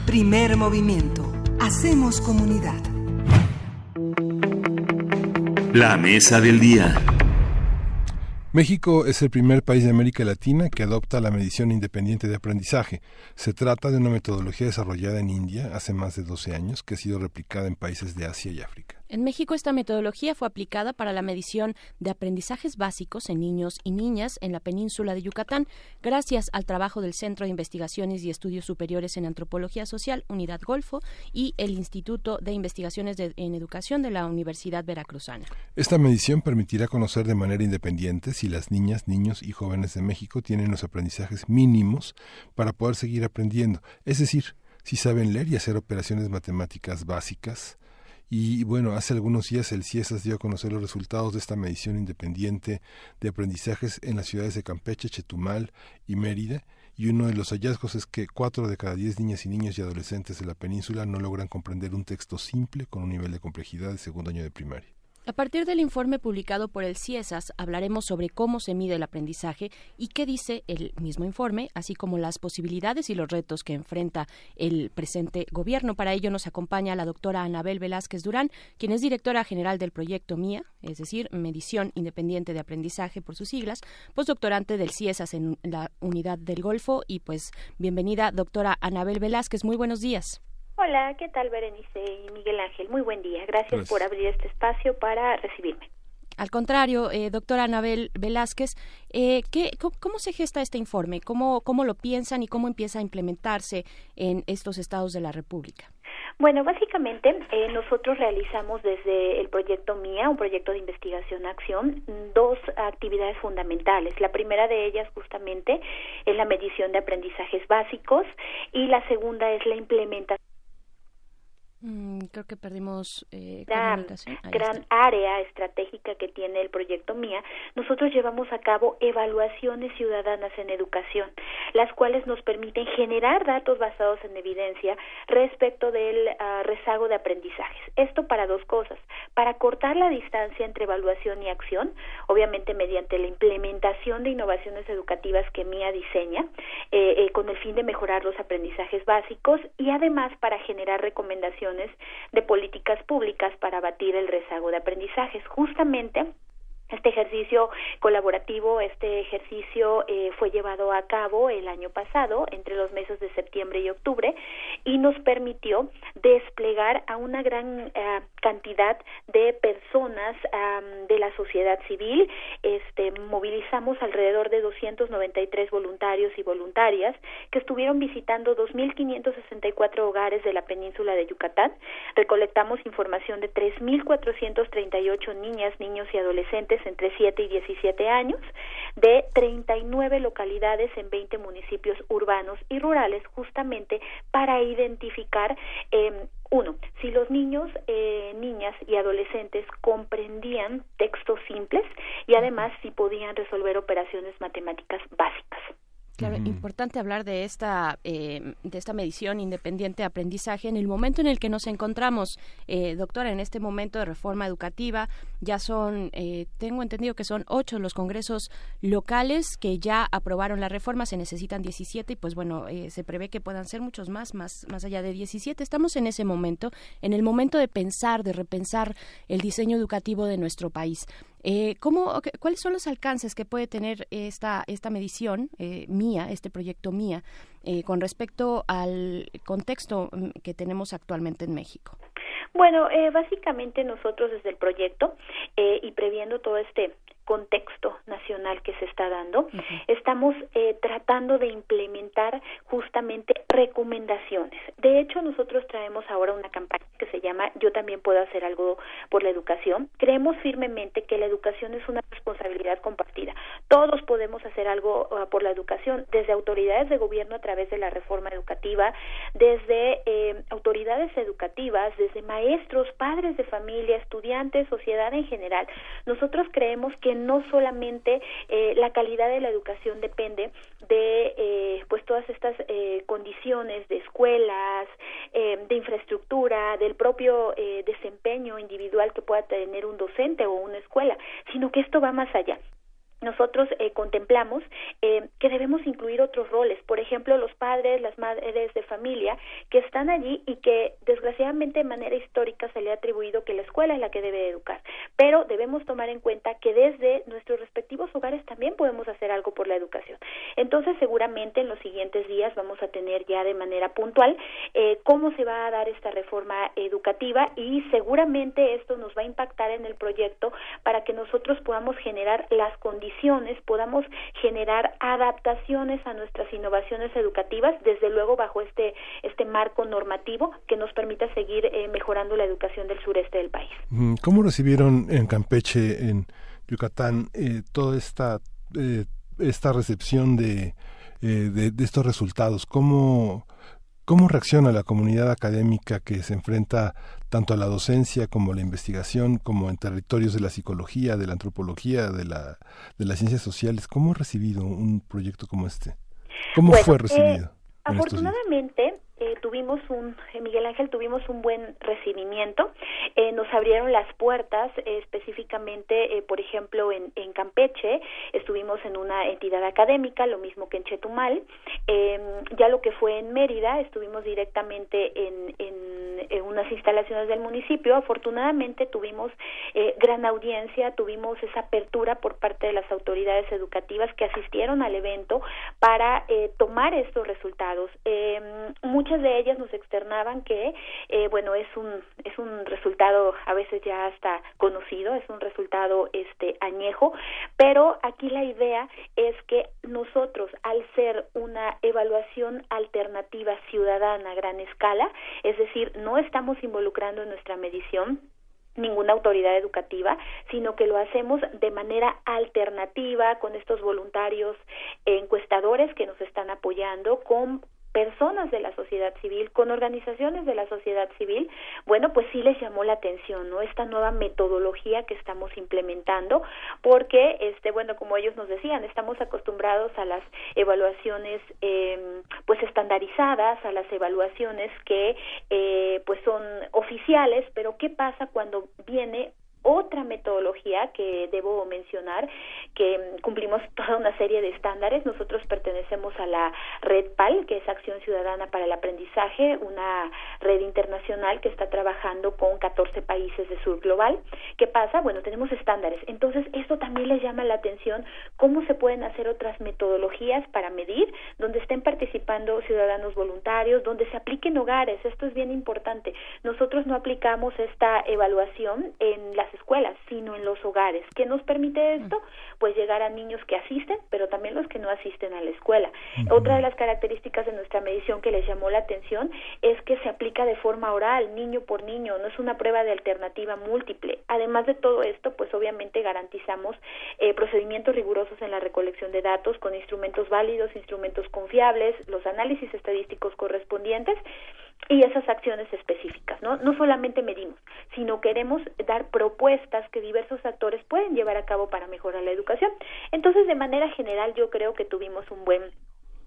Primer movimiento. Hacemos comunidad. La mesa del día. México es el primer país de América Latina que adopta la medición independiente de aprendizaje. Se trata de una metodología desarrollada en India hace más de 12 años que ha sido replicada en países de Asia y África. En México esta metodología fue aplicada para la medición de aprendizajes básicos en niños y niñas en la península de Yucatán, gracias al trabajo del Centro de Investigaciones y Estudios Superiores en Antropología Social, Unidad Golfo, y el Instituto de Investigaciones en Educación de la Universidad Veracruzana. Esta medición permitirá conocer de manera independiente si las niñas, niños y jóvenes de México tienen los aprendizajes mínimos para poder seguir aprendiendo, es decir, si saben leer y hacer operaciones matemáticas básicas. Y bueno, hace algunos días el CIESAS dio a conocer los resultados de esta medición independiente de aprendizajes en las ciudades de Campeche, Chetumal y Mérida, y uno de los hallazgos es que 4 de cada 10 niñas y niños y adolescentes de la península no logran comprender un texto simple con un nivel de complejidad de segundo año de primaria. A partir del informe publicado por el CIESAS, hablaremos sobre cómo se mide el aprendizaje y qué dice el mismo informe, así como las posibilidades y los retos que enfrenta el presente gobierno. Para ello nos acompaña la doctora Anabel Velázquez Durán, quien es directora general del proyecto MIA, es decir, Medición Independiente de Aprendizaje por sus siglas, postdoctorante del CIESAS en la Unidad del Golfo. Y pues bienvenida, doctora Anabel Velázquez, muy buenos días. Hola, ¿qué tal, Berenice y Miguel Ángel? Muy buen día. Gracias por abrir este espacio para recibirme. Al contrario, doctora Anabel Velázquez, ¿cómo se gesta este informe? ¿Cómo lo piensan y cómo empieza a implementarse en estos estados de la República? Bueno, básicamente nosotros realizamos desde el proyecto MIA, un proyecto de investigación-acción, 2 actividades fundamentales. La primera de ellas justamente es la medición de aprendizajes básicos y la segunda es la implementación. Creo que perdimos comunicación. Gran área estratégica que tiene el proyecto MIA. Nosotros llevamos a cabo evaluaciones ciudadanas en educación, las cuales nos permiten generar datos basados en evidencia respecto del rezago de aprendizajes. Esto para 2 cosas: para cortar la distancia entre evaluación y acción, obviamente mediante la implementación de innovaciones educativas que MIA diseña, con el fin de mejorar los aprendizajes básicos, y además para generar recomendaciones de políticas públicas para abatir el rezago de aprendizajes. Justamente este ejercicio colaborativo, fue llevado a cabo el año pasado, entre los meses de septiembre y octubre, y nos permitió desplegar a una gran cantidad de personas de la sociedad civil. Movilizamos alrededor de 293 voluntarios y voluntarias que estuvieron visitando 2.564 hogares de la península de Yucatán. Recolectamos información de 3.438 niñas, niños y adolescentes entre 7 y 17 años, de 39 localidades en 20 municipios urbanos y rurales, justamente para identificar, si los niños, niñas y adolescentes comprendían textos simples y además si podían resolver operaciones matemáticas básicas. Claro, importante hablar de esta medición independiente de aprendizaje en el momento en el que nos encontramos, doctora, en este momento de reforma educativa. Ya son, tengo entendido que son 8 los congresos locales que ya aprobaron la reforma, se necesitan 17 y pues bueno, se prevé que puedan ser muchos más allá de 17. Estamos en ese momento, en el momento de pensar, de repensar el diseño educativo de nuestro país. ¿Cuáles son los alcances que puede tener esta medición MIA, este proyecto MIA, con respecto al contexto que tenemos actualmente en México? Bueno, básicamente nosotros desde el proyecto y previendo todo este contexto nacional que se está dando, estamos tratando de implementar justamente recomendaciones. De hecho, nosotros traemos ahora una campaña que se llama Yo también puedo hacer algo por la educación. Creemos firmemente que la educación es una responsabilidad compartida. Todos podemos hacer algo por la educación, desde autoridades de gobierno a través de la reforma educativa, desde autoridades educativas, desde maestros, padres de familia, estudiantes, sociedad en general. Nosotros creemos que no solamente la calidad de la educación depende de todas estas condiciones de escuelas, de infraestructura, del propio desempeño individual que pueda tener un docente o una escuela, sino que esto va más allá. nosotros contemplamos que debemos incluir otros roles, por ejemplo, los padres, las madres de familia que están allí y que desgraciadamente de manera histórica se le ha atribuido que la escuela es la que debe educar, pero debemos tomar en cuenta que desde nuestros respectivos hogares también podemos hacer algo por la educación. Entonces, seguramente en los siguientes días vamos a tener ya de manera puntual cómo se va a dar esta reforma educativa, y seguramente esto nos va a impactar en el proyecto para que nosotros podamos generar las condiciones, podamos generar adaptaciones a nuestras innovaciones educativas, desde luego bajo este marco normativo que nos permita seguir mejorando la educación del sureste del país. ¿Cómo recibieron en Campeche, en Yucatán, toda esta recepción de estos resultados? ¿Cómo reacciona la comunidad académica que se enfrenta tanto a la docencia como a la investigación, como en territorios de la psicología, de la antropología, de las ciencias sociales? ¿Cómo ha recibido un proyecto como este? ¿Cómo fue recibido? Afortunadamente, Miguel Ángel, tuvimos un buen recibimiento. Nos abrieron las puertas, específicamente, por ejemplo, en Campeche, estuvimos en una entidad académica, lo mismo que en Chetumal. Ya lo que fue en Mérida, estuvimos directamente en unas instalaciones del municipio. Afortunadamente tuvimos gran audiencia, tuvimos esa apertura por parte de las autoridades educativas que asistieron al evento para tomar estos resultados. Muchas de ellas nos externaban que es un resultado a veces ya hasta conocido, es un resultado añejo, pero aquí la idea es que nosotros, al ser una evaluación alternativa ciudadana a gran escala, es decir, no estamos involucrando en nuestra medición ninguna autoridad educativa, sino que lo hacemos de manera alternativa con estos voluntarios encuestadores que nos están apoyando, con personas de la sociedad civil, con organizaciones de la sociedad civil. Bueno, pues sí les llamó la atención, ¿no?, esta nueva metodología que estamos implementando, porque como ellos nos decían, estamos acostumbrados a las evaluaciones pues estandarizadas, a las evaluaciones que pues son oficiales, pero ¿qué pasa cuando viene otra metodología que debo mencionar, que cumplimos toda una serie de estándares? Nosotros pertenecemos a la Red PAL, que es Acción Ciudadana para el Aprendizaje, una red internacional que está trabajando con 14 países de sur global. ¿Qué pasa? Bueno, tenemos estándares. Entonces, esto también les llama la atención, cómo se pueden hacer otras metodologías para medir, donde estén participando ciudadanos voluntarios, donde se apliquen hogares. Esto es bien importante. Nosotros no aplicamos esta evaluación en las escuelas, sino en los hogares. ¿Qué nos permite esto? Pues llegar a niños que asisten, pero también los que no asisten a la escuela. Otra de las características de nuestra medición que les llamó la atención es que se aplica de forma oral, niño por niño, no es una prueba de alternativa múltiple. Además de todo esto, pues obviamente garantizamos procedimientos rigurosos en la recolección de datos, con instrumentos válidos, instrumentos confiables, los análisis estadísticos correspondientes y esas acciones específicas, ¿no? No solamente medimos, sino queremos dar propuestas que diversos actores pueden llevar a cabo para mejorar la educación. Entonces, de manera general, yo creo que tuvimos un buen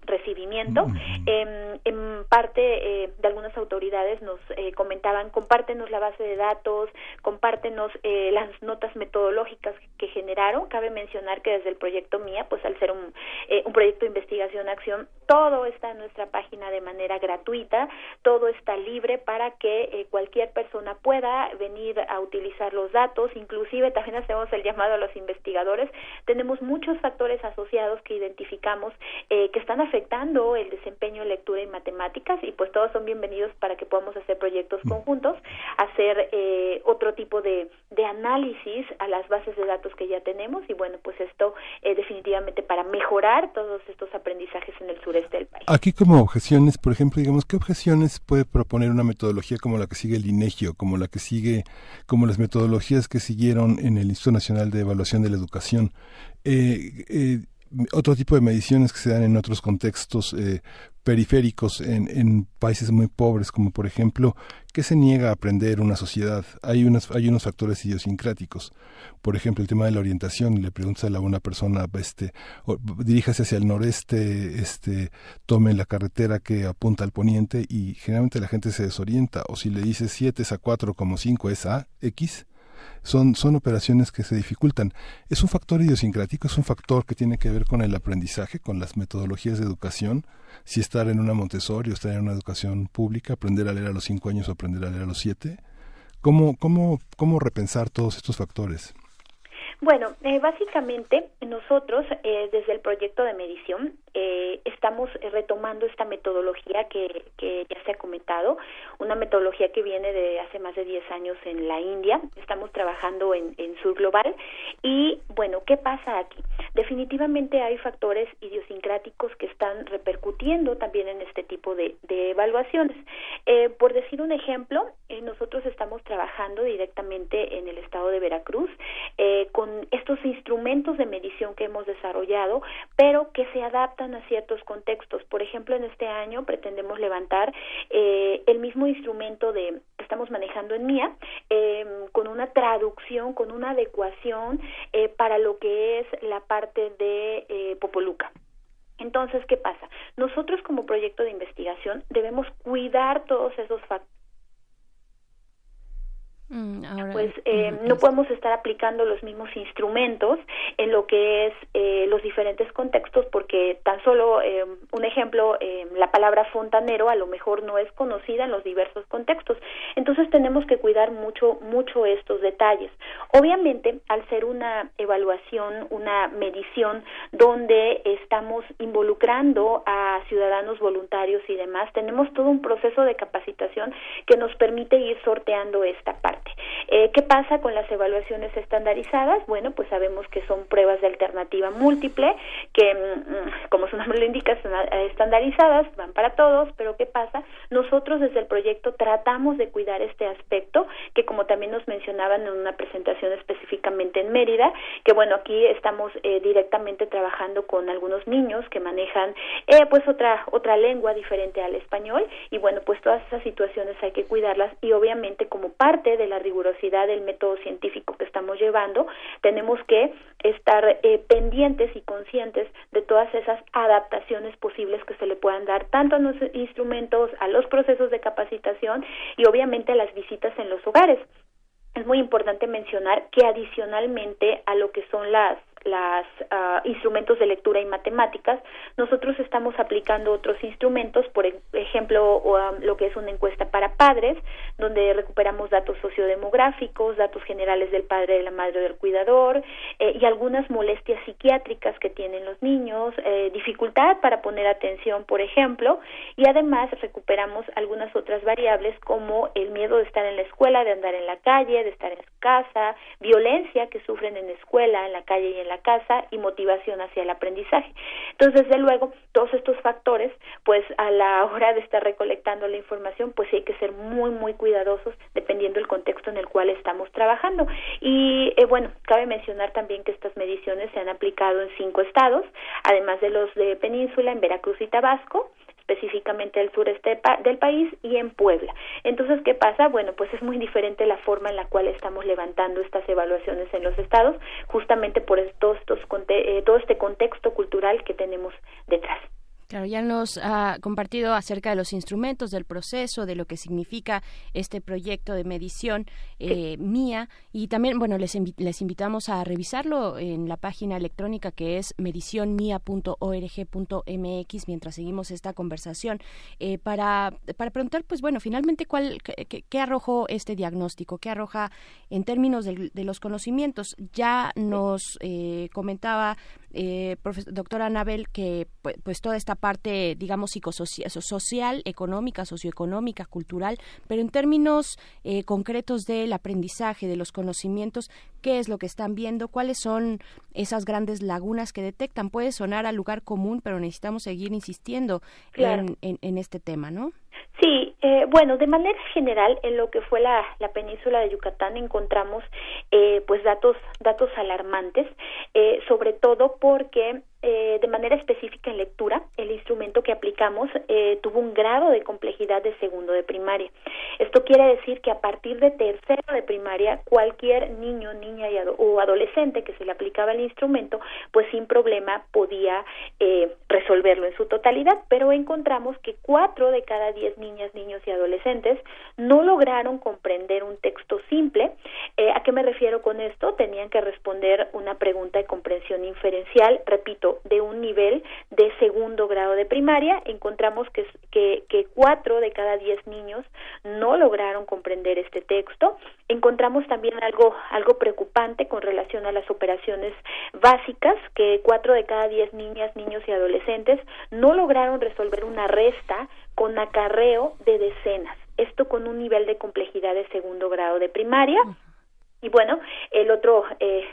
recibimiento. En parte de algunas autoridades nos comentaban, compártenos la base de datos, compártenos las notas metodológicas que generaron. Cabe mencionar que desde el proyecto MIA, pues al ser un proyecto de investigación-acción, todo está en nuestra página de manera gratuita, todo está libre para que cualquier persona pueda venir a utilizar los datos. Inclusive también hacemos el llamado a los investigadores. Tenemos muchos factores asociados que identificamos que están afectando el desempeño en lectura y matemáticas, y pues todos son bienvenidos para que podamos hacer proyectos conjuntos, hacer otro tipo de análisis a las bases de datos que ya tenemos, y bueno, pues esto definitivamente para mejorar todos estos aprendizajes en el sureste del país. Aquí como objeciones, por ejemplo, digamos, ¿qué objeciones puede proponer una metodología como la que sigue el INEGI, o como las metodologías que siguieron en el Instituto Nacional de Evaluación de la Educación? Otro tipo de mediciones que se dan en otros contextos periféricos, en países muy pobres, como por ejemplo, ¿qué se niega a aprender una sociedad? Hay unos factores idiosincráticos. Por ejemplo, el tema de la orientación. Le preguntas a una persona, diríjase hacia el noreste, tome la carretera que apunta al poniente, y generalmente la gente se desorienta. O si le dices 7 es a 4 como 5 es a X, Son operaciones que se dificultan. ¿Es un factor idiosincrático? ¿Es un factor que tiene que ver con el aprendizaje, con las metodologías de educación? Si estar en una Montessori o estar en una educación pública, aprender a leer a los 5 años o aprender a leer a los 7. ¿Cómo repensar todos estos factores? Bueno, básicamente nosotros desde el proyecto de medición estamos retomando esta metodología que ya se ha comentado, una metodología que viene de hace más de 10 años en la India. Estamos trabajando en Sur Global y, bueno, ¿qué pasa aquí? Definitivamente hay factores idiosincráticos que están repercutiendo también en este tipo de evaluaciones. Por decir un ejemplo, nosotros estamos trabajando directamente en el estado de Veracruz con estos instrumentos de medición que hemos desarrollado, pero que se adaptan a ciertos contextos. Por ejemplo, en este año pretendemos levantar el mismo instrumento que estamos manejando en MIA, con una traducción, con una adecuación para lo que es la parte de Popoluca. Entonces, ¿qué pasa? Nosotros como proyecto de investigación debemos cuidar todos esos factores. No podemos estar aplicando los mismos instrumentos en lo que es los diferentes contextos, porque tan solo un ejemplo, la palabra fontanero a lo mejor no es conocida en los diversos contextos. Entonces tenemos que cuidar mucho estos detalles. Obviamente, al ser una evaluación, una medición donde estamos involucrando a ciudadanos voluntarios y demás, tenemos todo un proceso de capacitación que nos permite ir sorteando esta parte. ¿Qué pasa con las evaluaciones estandarizadas? Bueno, pues sabemos que son pruebas de alternativa múltiple, que como su nombre lo indica, son estandarizadas, van para todos, pero ¿qué pasa? Nosotros desde el proyecto tratamos de cuidar este aspecto, que como también nos mencionaban en una presentación específicamente en Mérida, que bueno, aquí estamos directamente trabajando con algunos niños que manejan pues otra lengua diferente al español, y bueno, pues todas esas situaciones hay que cuidarlas, y obviamente como parte de la rigurosidad del método científico que estamos llevando, tenemos que estar pendientes y conscientes de todas esas adaptaciones posibles que se le puedan dar tanto a los instrumentos, a los procesos de capacitación y obviamente a las visitas en los hogares. Es muy importante mencionar que adicionalmente a lo que son las instrumentos de lectura y matemáticas, nosotros estamos aplicando otros instrumentos, por ejemplo, lo que es una encuesta para padres, donde recuperamos datos sociodemográficos, datos generales del padre, de la madre, del cuidador, y algunas molestias psiquiátricas que tienen los niños, dificultad para poner atención, por ejemplo, y además recuperamos algunas otras variables como el miedo de estar en la escuela, de andar en la calle, de estar en su casa, violencia que sufren en la escuela, en la calle y en la casa, y motivación hacia el aprendizaje. Entonces, desde luego, todos estos factores, pues a la hora de estar recolectando la información, pues hay que ser muy cuidadosos dependiendo del contexto en el cual estamos trabajando. Y bueno, cabe mencionar también que estas mediciones se han aplicado en 5 estados, además de los de Península, en Veracruz y Tabasco, específicamente el sureste del país, y en Puebla. Entonces, ¿qué pasa? Bueno, pues es muy diferente la forma en la cual estamos levantando estas evaluaciones en los estados, justamente por todo este contexto cultural que tenemos detrás. Claro, ya nos ha compartido acerca de los instrumentos, del proceso, de lo que significa este proyecto de medición MIA, y también, bueno, les invitamos a revisarlo en la página electrónica que es medicionmia.org.mx mientras seguimos esta conversación, para preguntar, pues bueno, finalmente, ¿qué arrojó este diagnóstico? ¿Qué arroja en términos de los conocimientos? Ya nos comentaba doctora Anabel que pues toda esta parte, digamos, social, económica, socioeconómica, cultural, pero en términos concretos del aprendizaje, de los conocimientos, ¿qué es lo que están viendo? ¿Cuáles son esas grandes lagunas que detectan? Puede sonar a lugar común, pero necesitamos seguir insistiendo en este tema, ¿no? Sí, bueno, de manera general, en lo que fue la península de Yucatán encontramos pues datos alarmantes, sobre todo porque de manera específica en lectura, el instrumento que aplicamos tuvo un grado de complejidad de segundo de primaria. Esto quiere decir que a partir de tercero de primaria, cualquier niño, niña o adolescente que se le aplicaba el instrumento, pues sin problema podía resolverlo en su totalidad, pero encontramos que 4 de cada 10 niñas, niños y adolescentes no lograron comprender un texto simple ¿A qué me refiero con esto? Tenían que responder una pregunta de comprensión inferencial, repito, de un nivel de segundo grado de primaria. Encontramos que 4 de cada 10 niños no lograron comprender este texto. Encontramos también algo preocupante con relación a las operaciones básicas, que 4 de cada 10 niñas, niños y adolescentes no lograron resolver una resta con acarreo de decenas. Esto con un nivel de complejidad de segundo grado de primaria. Y bueno, el otro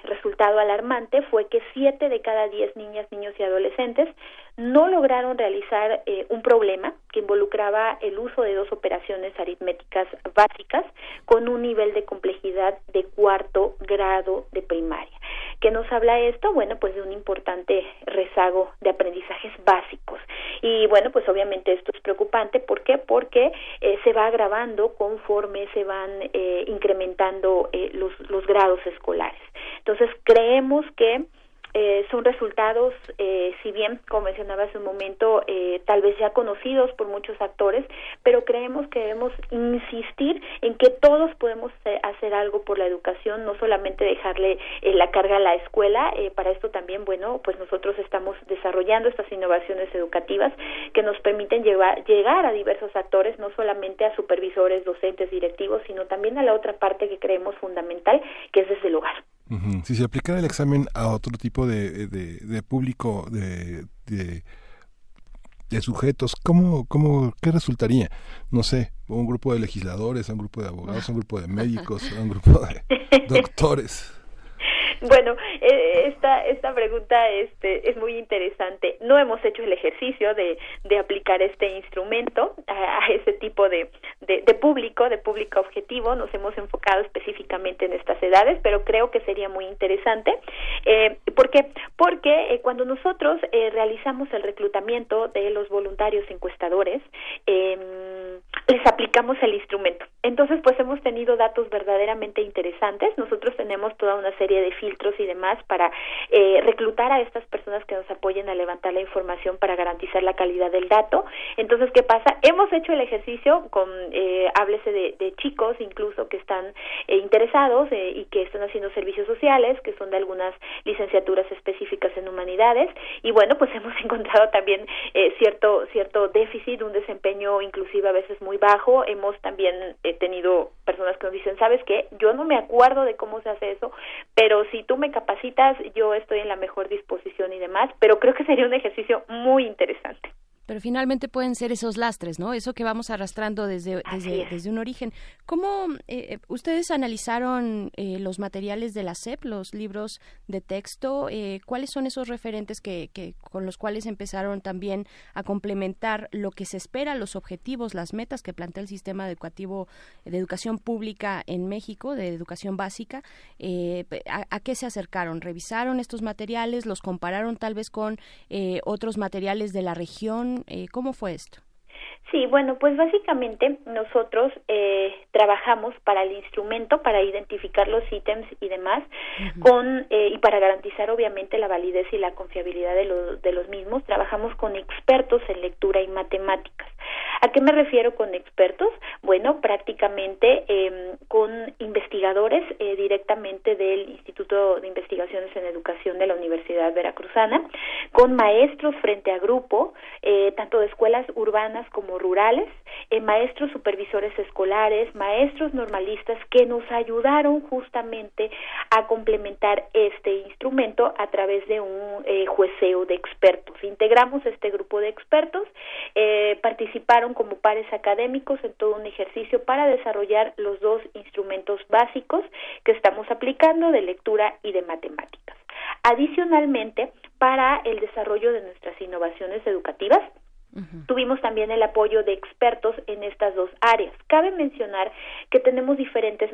resultado alarmante fue que 7 de cada 10 niñas, niños y adolescentes no lograron realizar un problema que involucraba el uso de 2 operaciones aritméticas básicas con un nivel de complejidad de cuarto grado de primaria. ¿Qué nos habla esto? Bueno, pues de un importante rezago de aprendizajes básicos. Y bueno, pues obviamente esto es preocupante. ¿Por qué? Porque se va agravando conforme se van incrementando los grados escolares. Entonces, creemos que son resultados, si bien, como mencionaba hace un momento, tal vez ya conocidos por muchos actores, pero creemos que debemos insistir en que todos podemos hacer algo por la educación, no solamente dejarle la carga a la escuela. Para esto también, bueno, pues nosotros estamos desarrollando estas innovaciones educativas que nos permiten llegar a diversos actores, no solamente a supervisores, docentes, directivos, sino también a la otra parte que creemos fundamental, que es desde el hogar. Si se aplicara el examen a otro tipo de público, de sujetos, ¿qué resultaría? No sé, un grupo de legisladores, un grupo de abogados, un grupo de médicos, un grupo de doctores. Bueno, esta pregunta es muy interesante. No hemos hecho el ejercicio de aplicar este instrumento a ese tipo de público objetivo. Nos hemos enfocado específicamente en estas edades, pero creo que sería muy interesante. ¿Por qué? Porque cuando nosotros realizamos el reclutamiento de los voluntarios encuestadores, les aplicamos el instrumento. Entonces, pues hemos tenido datos verdaderamente interesantes. Nosotros tenemos toda una serie de filtros y demás para reclutar a estas personas que nos apoyen a levantar la información para garantizar la calidad del dato. Entonces, ¿qué pasa? Hemos hecho el ejercicio con, háblese de chicos incluso que están interesados y que están haciendo servicios sociales, que son de algunas licenciaturas específicas en humanidades, y bueno, pues hemos encontrado también cierto déficit, un desempeño inclusive a veces muy bajo. Hemos también tenido personas que nos dicen, ¿sabes qué? Yo no me acuerdo de cómo se hace eso, pero si tú me capacitas, yo estoy en la mejor disposición y demás, pero creo que sería un ejercicio muy interesante. Pero finalmente pueden ser esos lastres, ¿no? Eso que vamos arrastrando desde un origen. ¿Cómo ustedes analizaron los materiales de la SEP, los libros de texto? ¿Cuáles son esos referentes que con los cuales empezaron también a complementar lo que se espera, los objetivos, las metas que plantea el sistema educativo de educación pública en México, de educación básica? ¿A qué se acercaron? ¿Revisaron estos materiales? ¿Los compararon tal vez con otros materiales de la región? ¿Cómo fue esto? Sí, bueno, pues básicamente nosotros trabajamos para el instrumento, para identificar los ítems y demás, y para garantizar obviamente la validez y la confiabilidad de los mismos, trabajamos con expertos en lectura y matemáticas. ¿A qué me refiero con expertos? Bueno, prácticamente con investigadores directamente del Instituto de Investigaciones en Educación de la Universidad Veracruzana, con maestros frente a grupo, tanto de escuelas urbanas como rurales, maestros supervisores escolares, maestros normalistas que nos ayudaron justamente a complementar este instrumento a través de un jueceo de expertos. Integramos este grupo de expertos, participaron como pares académicos en todo un ejercicio para desarrollar los 2 instrumentos básicos que estamos aplicando de lectura y de matemáticas. Adicionalmente, para el desarrollo de nuestras innovaciones educativas, tuvimos también el apoyo de expertos en estas 2 áreas. Cabe mencionar que tenemos diferentes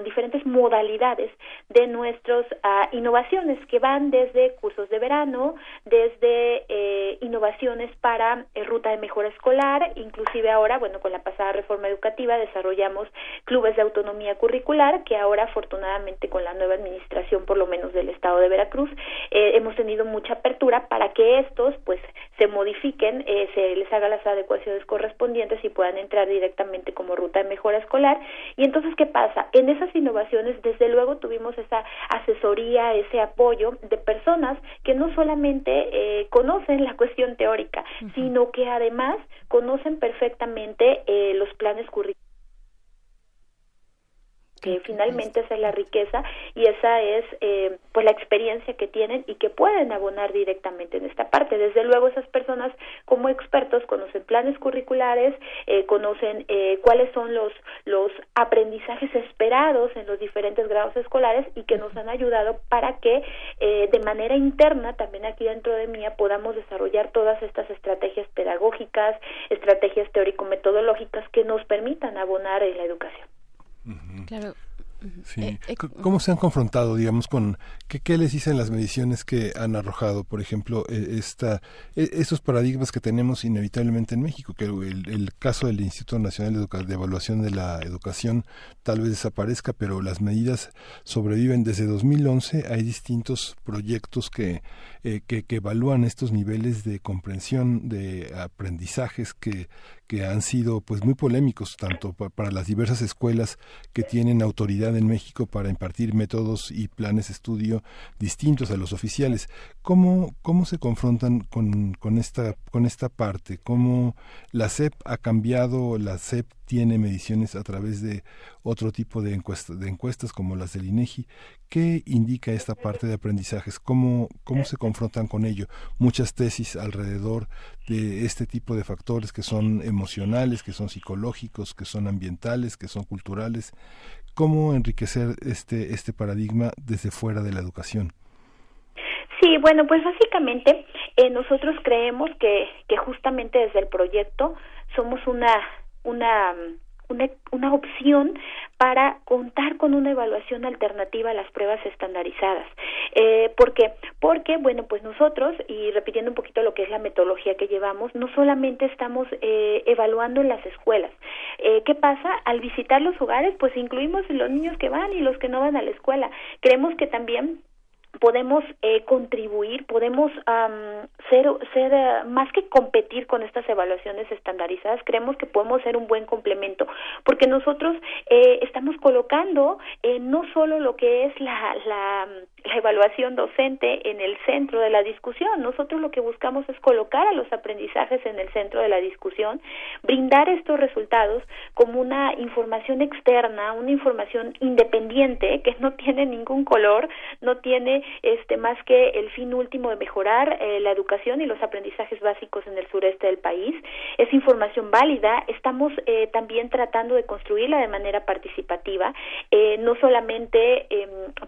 diferentes modalidades de nuestras innovaciones que van desde cursos de verano, desde innovaciones para ruta de mejora escolar, inclusive ahora, bueno, con la pasada reforma educativa desarrollamos clubes de autonomía curricular, que ahora afortunadamente con la nueva administración, por lo menos del estado de Veracruz, hemos tenido mucha apertura para que estos pues se modifiquen califiquen, se les haga las adecuaciones correspondientes y puedan entrar directamente como ruta de mejora escolar. Y entonces, ¿qué pasa? En esas innovaciones, desde luego, tuvimos esa asesoría, ese apoyo de personas que no solamente conocen la cuestión teórica, sino que además conocen perfectamente los planes curriculares, que finalmente esa es la riqueza y esa es pues la experiencia que tienen y que pueden abonar directamente en esta parte. Desde luego, esas personas como expertos conocen planes curriculares, conocen cuáles son los aprendizajes esperados en los diferentes grados escolares y que nos han ayudado para que de manera interna, también aquí dentro de MIA, podamos desarrollar todas estas estrategias pedagógicas, estrategias teórico-metodológicas que nos permitan abonar en la educación. Claro. Sí. ¿Cómo se han confrontado, digamos, con qué les dicen las mediciones que han arrojado, por ejemplo, esos paradigmas que tenemos inevitablemente en México, que el caso del Instituto Nacional de Evaluación de la Educación tal vez desaparezca, pero las medidas sobreviven? Desde 2011 hay distintos proyectos que evalúan estos niveles de comprensión, de aprendizajes que han sido pues muy polémicos, tanto para las diversas escuelas que tienen autoridad en México para impartir métodos y planes de estudio distintos a los oficiales. ¿Cómo se confrontan con esta parte? ¿Cómo la SEP ha cambiado? La SEP tiene mediciones a través de otro tipo de encuestas como las del INEGI. ¿Qué indica esta parte de aprendizajes? ¿Cómo se confrontan con ello? Muchas tesis alrededor de este tipo de factores que son emocionales, que son psicológicos, que son ambientales, que son culturales. ¿Cómo enriquecer este paradigma desde fuera de la educación? Sí, bueno, pues básicamente nosotros creemos que justamente desde el proyecto somos una opción para contar con una evaluación alternativa a las pruebas estandarizadas. ¿Por qué? Porque, bueno, pues nosotros, y repitiendo un poquito lo que es la metodología que llevamos, no solamente estamos evaluando en las escuelas. ¿Qué pasa? Al visitar los hogares, pues incluimos los niños que van y los que no van a la escuela. Creemos que también podemos contribuir, podemos ser más que competir con estas evaluaciones estandarizadas. Creemos que podemos ser un buen complemento, porque nosotros estamos colocando no solo lo que es la evaluación docente en el centro de la discusión. Nosotros lo que buscamos es colocar a los aprendizajes en el centro de la discusión, brindar estos resultados como una información externa, una información independiente que no tiene ningún color, no tiene más que el fin último de mejorar la educación y los aprendizajes básicos en el sureste del país. Es información válida. Estamos también tratando de construirla de manera participativa, no solamente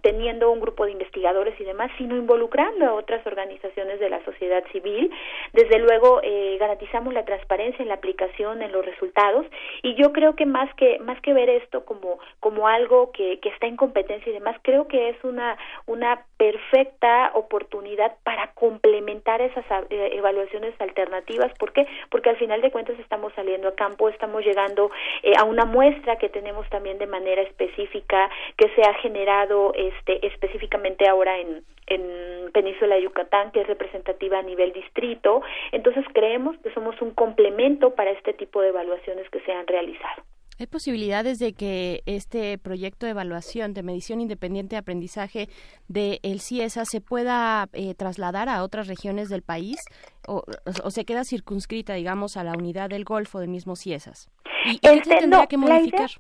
teniendo un grupo de investigadores y demás, sino involucrando a otras organizaciones de la sociedad civil. Desde luego garantizamos la transparencia en la aplicación, en los resultados, y yo creo que más que ver esto como algo que está en competencia y demás, creo que es una perfecta oportunidad para complementar esas evaluaciones alternativas. ¿Por qué? Porque al final de cuentas estamos saliendo a campo, estamos llegando a una muestra que tenemos también de manera específica, que se ha generado específicamente ahora en Península de Yucatán, que es representativa a nivel distrito. Entonces creemos que somos un complemento para este tipo de evaluaciones que se han realizado. ¿Hay posibilidades de que este proyecto de evaluación de medición independiente de aprendizaje del CIESA se pueda trasladar a otras regiones del país o se queda circunscrita, digamos, a la unidad del Golfo del mismo CIESAS? ¿Y qué tendría que modificar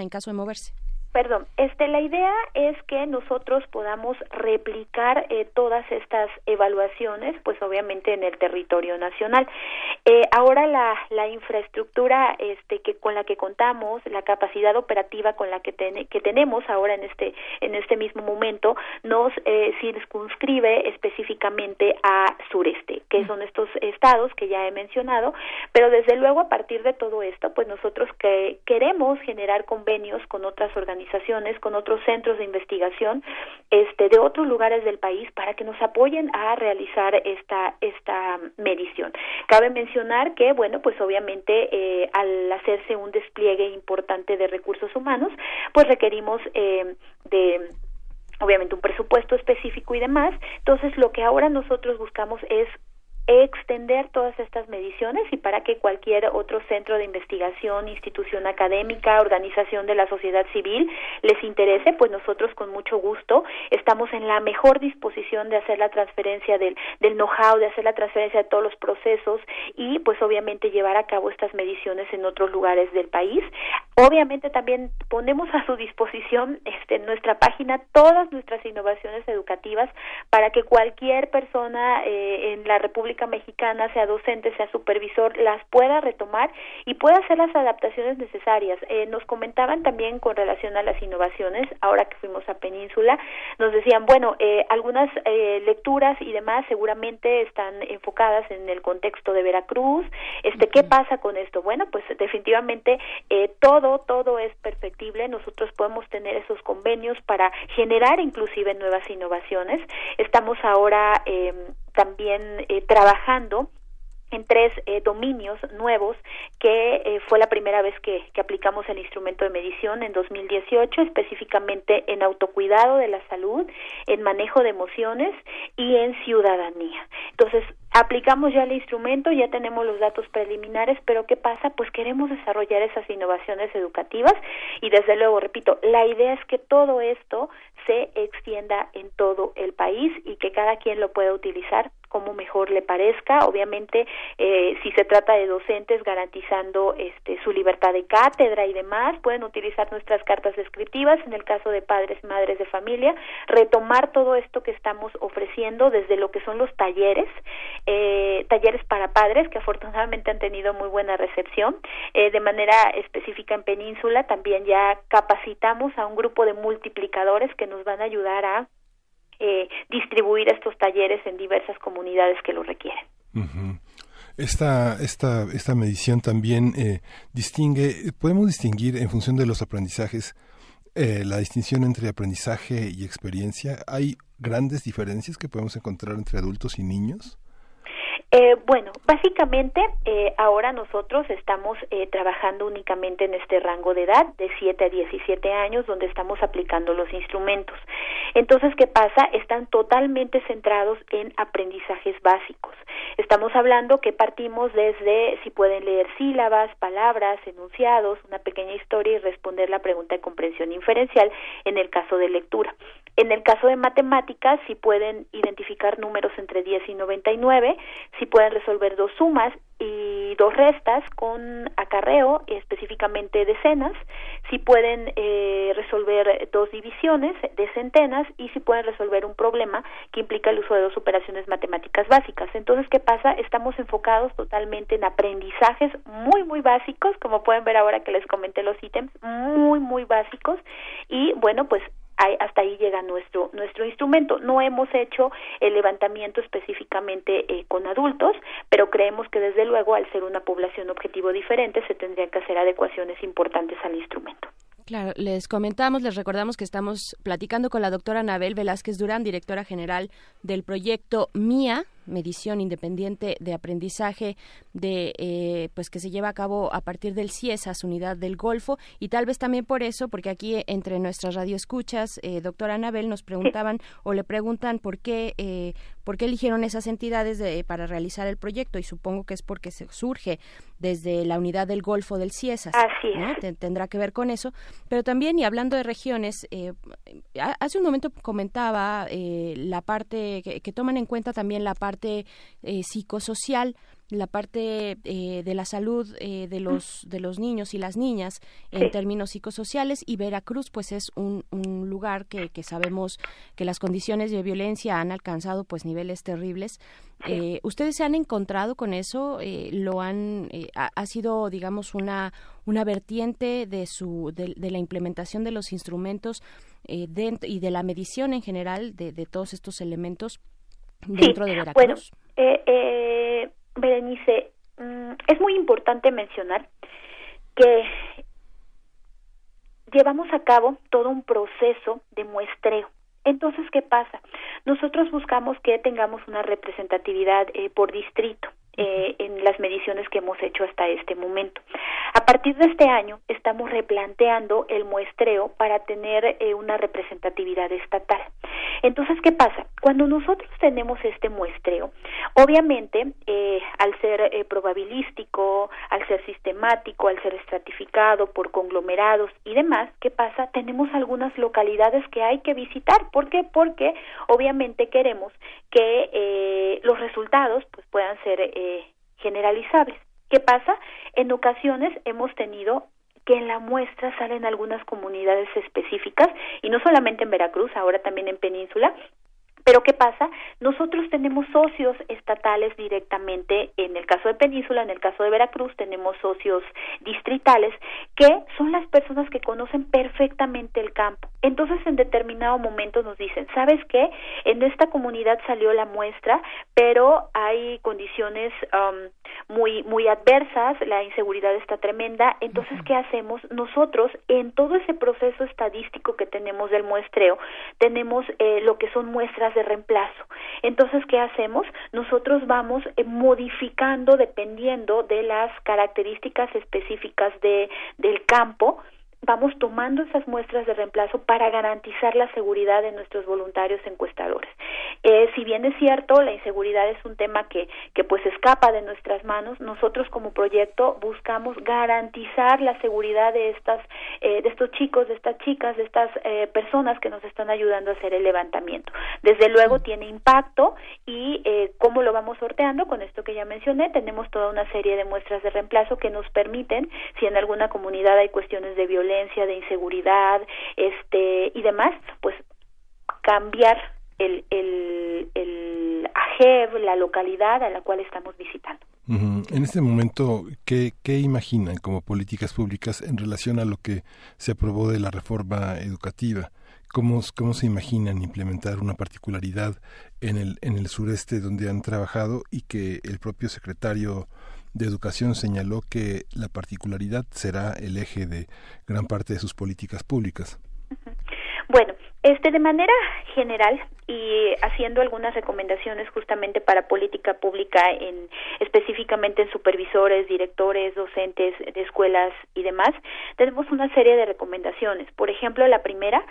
en caso de moverse? Perdón, la idea es que nosotros podamos replicar todas estas evaluaciones, pues obviamente en el territorio nacional. Ahora la infraestructura con la que contamos, la capacidad operativa con la que tenemos ahora en este mismo momento, nos circunscribe específicamente a sureste, que son estos estados que ya he mencionado, pero desde luego a partir de todo esto, pues nosotros queremos generar convenios con otras organizaciones, con otros centros de investigación de otros lugares del país para que nos apoyen a realizar esta medición. Cabe mencionar que, bueno, pues obviamente al hacerse un despliegue importante de recursos humanos, pues requerimos de obviamente un presupuesto específico y demás. Entonces lo que ahora nosotros buscamos es extender todas estas mediciones y para que cualquier otro centro de investigación, institución académica, organización de la sociedad civil les interese, pues nosotros con mucho gusto estamos en la mejor disposición de hacer la transferencia del know-how, de hacer la transferencia de todos los procesos y pues obviamente llevar a cabo estas mediciones en otros lugares del país. Obviamente también ponemos a su disposición en nuestra página todas nuestras innovaciones educativas para que cualquier persona en la República Mexicana, sea docente, sea supervisor, las pueda retomar y pueda hacer las adaptaciones necesarias. Nos comentaban también con relación a las innovaciones, ahora que fuimos a Península, nos decían, bueno, algunas lecturas y demás seguramente están enfocadas en el contexto de Veracruz. ¿Qué pasa con esto? Bueno, pues definitivamente todo es perfectible. Nosotros podemos tener esos convenios para generar inclusive nuevas innovaciones. Estamos ahora también trabajando en 3 dominios nuevos que fue la primera vez que aplicamos el instrumento de medición en 2018, específicamente en autocuidado de la salud, en manejo de emociones y en ciudadanía. Entonces, aplicamos ya el instrumento, ya tenemos los datos preliminares, pero ¿qué pasa? Pues queremos desarrollar esas innovaciones educativas y desde luego, repito, la idea es que todo esto se extienda en todo el país y que cada quien lo pueda utilizar como mejor le parezca. Obviamente, si se trata de docentes, garantizando su libertad de cátedra y demás, pueden utilizar nuestras cartas descriptivas. En el caso de padres y madres de familia, retomar todo esto que estamos ofreciendo desde lo que son los talleres para padres, que afortunadamente han tenido muy buena recepción. De manera específica en Península, también ya capacitamos a un grupo de multiplicadores que nos van a ayudar a distribuir estos talleres en diversas comunidades que lo requieren. Uh-huh. Esta medición también podemos distinguir en función de los aprendizajes, la distinción entre aprendizaje y experiencia. ¿Hay grandes diferencias que podemos encontrar entre adultos y niños? Bueno, básicamente ahora nosotros estamos trabajando únicamente en este rango de edad de 7 a 17 años donde estamos aplicando los instrumentos. Entonces, ¿qué pasa? Están totalmente centrados en aprendizajes básicos. Estamos hablando que partimos desde si pueden leer sílabas, palabras, enunciados, una pequeña historia y responder la pregunta de comprensión inferencial en el caso de lectura. En el caso de matemáticas, si pueden identificar números entre 10 y 99, si pueden resolver 2 sumas y 2 restas con acarreo, específicamente decenas, si pueden resolver 2 divisiones de centenas y si pueden resolver un problema que implica el uso de 2 operaciones matemáticas básicas. Entonces, ¿qué pasa? Estamos enfocados totalmente en aprendizajes muy, muy básicos, como pueden ver ahora que les comenté los ítems, muy, muy básicos, y bueno, pues hasta ahí llega nuestro instrumento. No hemos hecho el levantamiento específicamente con adultos, pero creemos que desde luego al ser una población objetivo diferente se tendrían que hacer adecuaciones importantes al instrumento. Claro, les recordamos que estamos platicando con la doctora Anabel Velázquez Durán, directora general del proyecto MIA, Medición Independiente de Aprendizaje, pues que se lleva a cabo a partir del CIESAS, Unidad del Golfo, y tal vez también por eso, porque aquí entre nuestras radioescuchas, doctora Anabel, nos preguntaban o le preguntan por qué eligieron esas entidades para realizar el proyecto, y supongo que es porque se surge desde la Unidad del Golfo del CIESAS. Así es. ¿No? Tendrá que ver con eso, pero también, y hablando de regiones, hace un momento comentaba la parte que toman en cuenta también la parte psicosocial, la parte de la salud de los niños y las niñas en términos psicosociales, y Veracruz pues es un lugar que sabemos que las condiciones de violencia han alcanzado pues niveles terribles. ¿Ustedes se han encontrado con eso? ¿Ha sido, digamos, una vertiente de la implementación de los instrumentos y de la medición en general de todos estos elementos dentro de Veracruz? Bueno, Berenice, es muy importante mencionar que llevamos a cabo todo un proceso de muestreo. Entonces, ¿qué pasa? Nosotros buscamos que tengamos una representatividad por distrito. en las mediciones que hemos hecho hasta este momento. A partir de este año estamos replanteando el muestreo para tener una representatividad estatal. Entonces, ¿qué pasa? Cuando nosotros tenemos este muestreo, obviamente, al ser probabilístico, al ser sistemático, al ser estratificado por conglomerados y demás, ¿qué pasa? Tenemos algunas localidades que hay que visitar. ¿Por qué? Porque obviamente queremos que los resultados pues puedan ser generalizables. ¿Qué pasa? En ocasiones hemos tenido que en la muestra salen algunas comunidades específicas, y no solamente en Veracruz, ahora también en Península. Pero ¿qué pasa? Nosotros tenemos socios estatales directamente, en el caso de Península, en el caso de Veracruz tenemos socios distritales, que son las personas que conocen perfectamente el campo. Entonces, en determinado momento nos dicen, ¿sabes qué? En esta comunidad salió la muestra, pero hay condiciones muy adversas, la inseguridad está tremenda. Entonces, ¿qué hacemos? Nosotros, en todo ese proceso estadístico que tenemos del muestreo, tenemos lo que son muestras de reemplazo. Entonces, ¿qué hacemos? Nosotros vamos modificando dependiendo de las características específicas del campo. Vamos tomando esas muestras de reemplazo para garantizar la seguridad de nuestros voluntarios encuestadores. Si bien es cierto, la inseguridad es un tema que pues escapa de nuestras manos, nosotros como proyecto buscamos garantizar la seguridad de estos chicos, de estas chicas, de estas personas que nos están ayudando a hacer el levantamiento. Desde luego tiene impacto y ¿cómo lo vamos sorteando? Con esto que ya mencioné, tenemos toda una serie de muestras de reemplazo que nos permiten, si en alguna comunidad hay cuestiones de violencia, de inseguridad, y demás, pues cambiar el AGEV, la localidad a la cual estamos visitando. En este momento, ¿qué imaginan como políticas públicas en relación a lo que se aprobó de la reforma educativa? ¿Cómo se imaginan implementar una particularidad en el sureste donde han trabajado y que el propio secretario de Educación señaló que la particularidad será el eje de gran parte de sus políticas públicas? Bueno, de manera general y haciendo algunas recomendaciones justamente para política pública, específicamente en supervisores, directores, docentes de escuelas y demás, tenemos una serie de recomendaciones. Por ejemplo, la primera,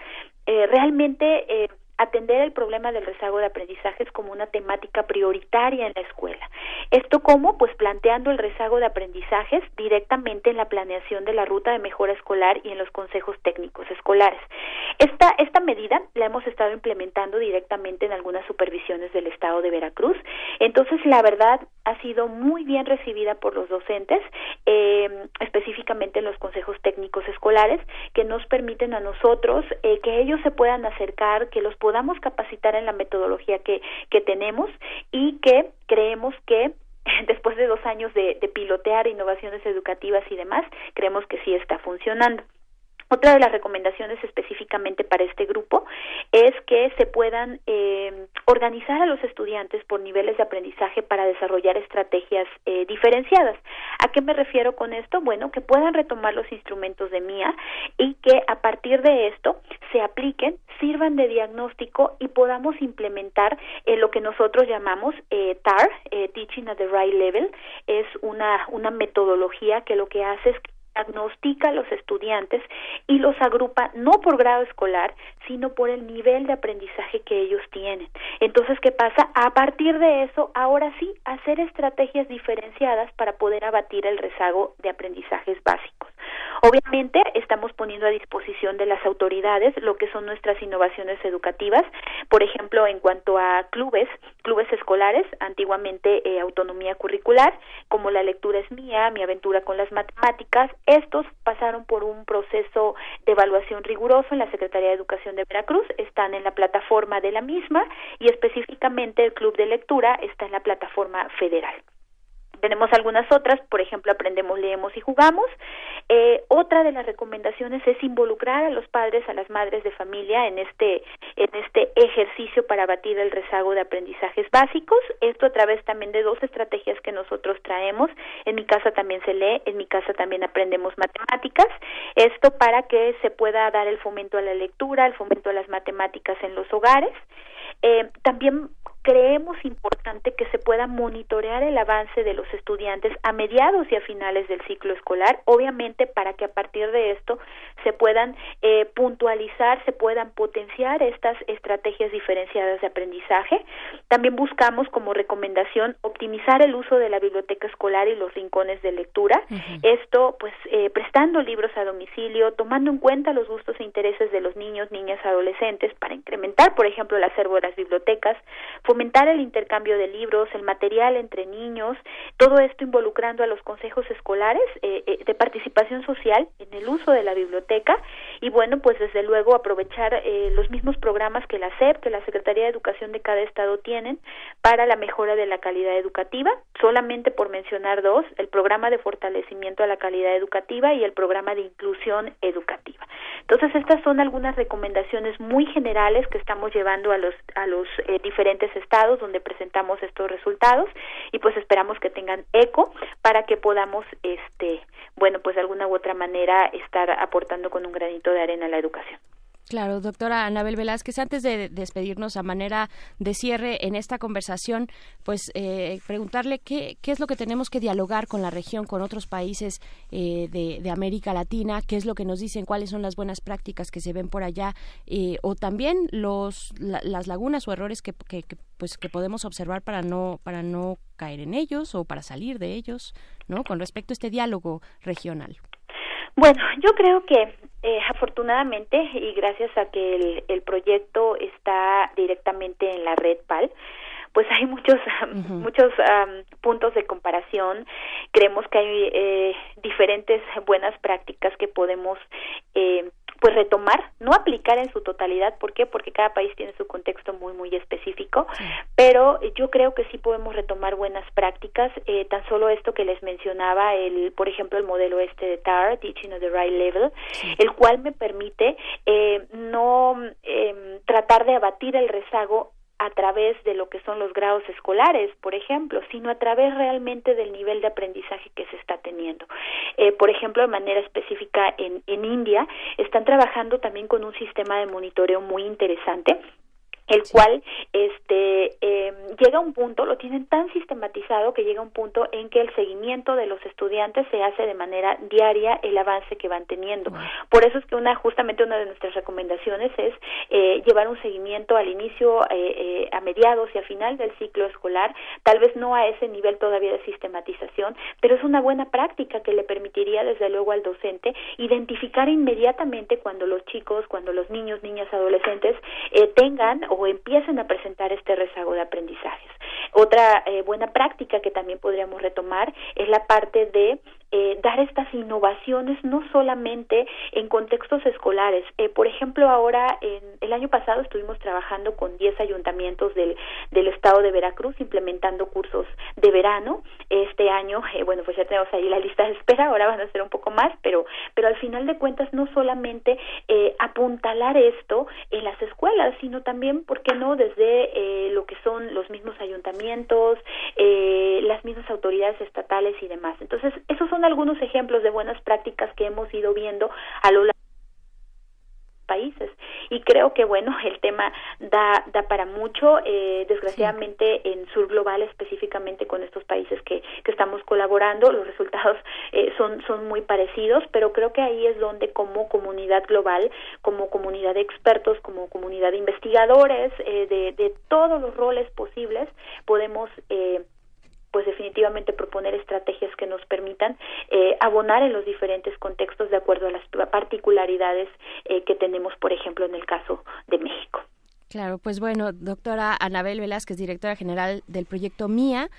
realmente atender el problema del rezago de aprendizajes como una temática prioritaria en la escuela. ¿Esto cómo? Pues planteando el rezago de aprendizajes directamente en la planeación de la ruta de mejora escolar y en los consejos técnicos escolares. Esta medida la hemos estado implementando directamente en algunas supervisiones del estado de Veracruz. Entonces, la verdad, ha sido muy bien recibida por los docentes, específicamente en los consejos técnicos escolares, que nos permiten a nosotros que ellos se puedan acercar, que los podamos capacitar en la metodología que tenemos, y que creemos que después de 2 años de pilotear innovaciones educativas y demás, creemos que sí está funcionando. Otra de las recomendaciones específicamente para este grupo es que se puedan organizar a los estudiantes por niveles de aprendizaje para desarrollar estrategias diferenciadas. ¿A qué me refiero con esto? Bueno, que puedan retomar los instrumentos de MIA y que a partir de esto se apliquen, sirvan de diagnóstico y podamos implementar lo que nosotros llamamos TAR, Teaching at the Right Level. Es una metodología que lo que hace es que diagnostica a los estudiantes y los agrupa no por grado escolar, sino por el nivel de aprendizaje que ellos tienen. Entonces, ¿qué pasa? A partir de eso, ahora sí, hacer estrategias diferenciadas para poder abatir el rezago de aprendizajes básicos. Obviamente, estamos poniendo a disposición de las autoridades lo que son nuestras innovaciones educativas, por ejemplo, en cuanto a clubes escolares, antiguamente autonomía curricular, como la lectura es mía, mi aventura con las matemáticas. Estos pasaron por un proceso de evaluación riguroso en la Secretaría de Educación de Veracruz, están en la plataforma de la misma, y específicamente el club de lectura está en la plataforma federal. Tenemos algunas otras, por ejemplo, Aprendemos, Leemos y Jugamos. Otra de las recomendaciones es involucrar a los padres, a las madres de familia en este ejercicio para abatir el rezago de aprendizajes básicos. Esto a través también de 2 estrategias que nosotros traemos. En mi casa también se lee, en mi casa también aprendemos matemáticas. Esto para que se pueda dar el fomento a la lectura, el fomento a las matemáticas en los hogares. También creemos importante que se pueda monitorear el avance de los estudiantes a mediados y a finales del ciclo escolar, obviamente para que a partir de esto se puedan puntualizar, se puedan potenciar estas estrategias diferenciadas de aprendizaje. También buscamos como recomendación optimizar el uso de la biblioteca escolar y los rincones de lectura. Esto pues prestando libros a domicilio, tomando en cuenta los gustos e intereses de los niños, niñas, adolescentes para incrementar, por ejemplo, el acervo de las bibliotecas, fomentar el intercambio de libros, el material entre niños, todo esto involucrando a los consejos escolares de participación social en el uso de la biblioteca y bueno, pues desde luego aprovechar los mismos programas que la SEP, que la Secretaría de Educación de cada estado tienen para la mejora de la calidad educativa, solamente por mencionar dos, el programa de fortalecimiento a la calidad educativa y el programa de inclusión educativa. Entonces, estas son algunas recomendaciones muy generales que estamos llevando a los diferentes estados donde presentamos estos resultados y pues esperamos que tengan eco para que podamos bueno, pues de alguna u otra manera estar aportando con un granito de arena a la educación. Claro, doctora Anabel Velázquez, antes de despedirnos a manera de cierre en esta conversación, pues preguntarle qué es lo que tenemos que dialogar con la región, con otros países de América Latina, qué es lo que nos dicen, cuáles son las buenas prácticas que se ven por allá, o también las lagunas o errores que podemos observar para no caer en ellos o para salir de ellos, ¿no? Con respecto a este diálogo regional. Bueno, yo creo que afortunadamente y gracias a que el proyecto está directamente en la red PAL, pues hay muchos puntos de comparación. Creemos que hay diferentes buenas prácticas que podemos pues retomar, no aplicar en su totalidad. ¿Por qué? Porque cada país tiene su contexto muy, muy específico, pero yo creo que sí podemos retomar buenas prácticas, tan solo esto que les mencionaba, por ejemplo, el modelo de TAR, Teaching at the Right Level, el cual me permite no tratar de abatir el rezago a través de lo que son los grados escolares, por ejemplo, sino a través realmente del nivel de aprendizaje que se está teniendo. Por ejemplo, de manera específica en India, están trabajando también con un sistema de monitoreo muy interesante, el cual llega a un punto, lo tienen tan sistematizado que llega a un punto en que el seguimiento de los estudiantes se hace de manera diaria, el avance que van teniendo. Por eso es que justamente una de nuestras recomendaciones es llevar un seguimiento al inicio, a mediados y a final del ciclo escolar, tal vez no a ese nivel todavía de sistematización, pero es una buena práctica que le permitiría desde luego al docente identificar inmediatamente cuando los chicos, cuando los niños, niñas, adolescentes tengan o empiecen a presentar este rezago de aprendizajes. Otra buena práctica que también podríamos retomar es la parte de dar estas innovaciones no solamente en contextos escolares. Por ejemplo, ahora, el año pasado estuvimos trabajando con 10 ayuntamientos del estado de Veracruz implementando cursos de verano. Este año, bueno, pues ya tenemos ahí la lista de espera, ahora van a ser un poco más, pero al final de cuentas no solamente apuntalar esto en las escuelas, sino también, ¿por qué no?, desde lo que son los mismos ayuntamientos, las mismas autoridades estatales y demás. Entonces, esos son algunos ejemplos de buenas prácticas que hemos ido viendo a lo largo de países y creo que bueno, el tema da para mucho. Desgraciadamente en Sur Global, específicamente con estos países que estamos colaborando, los resultados son muy parecidos, pero creo que ahí es donde como comunidad global, como comunidad de expertos, como comunidad de investigadores, de todos los roles posibles, podemos pues definitivamente proponer estrategias que nos permitan abonar en los diferentes contextos de acuerdo a las particularidades que tenemos, por ejemplo, en el caso de México. Claro, pues bueno, doctora Anabel Velázquez, directora general del proyecto MIA,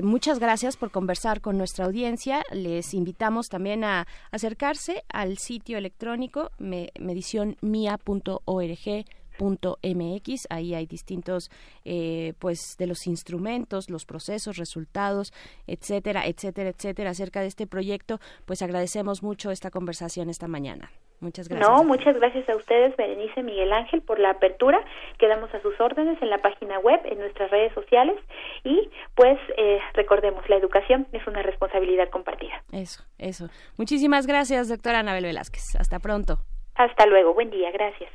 muchas gracias por conversar con nuestra audiencia. Les invitamos también a acercarse al sitio electrónico medicionmia.org.mx. Ahí hay distintos pues de los instrumentos, los procesos, resultados, etcétera acerca de este proyecto. Pues agradecemos mucho esta conversación esta mañana. Muchas gracias. No, muchas gracias a ustedes, Berenice, Miguel Ángel, por la apertura. Quedamos a sus órdenes en la página web, en nuestras redes sociales y pues recordemos, la educación es una responsabilidad compartida. Eso. Muchísimas gracias, doctora Anabel Velázquez. Hasta pronto. Hasta luego, buen día, gracias.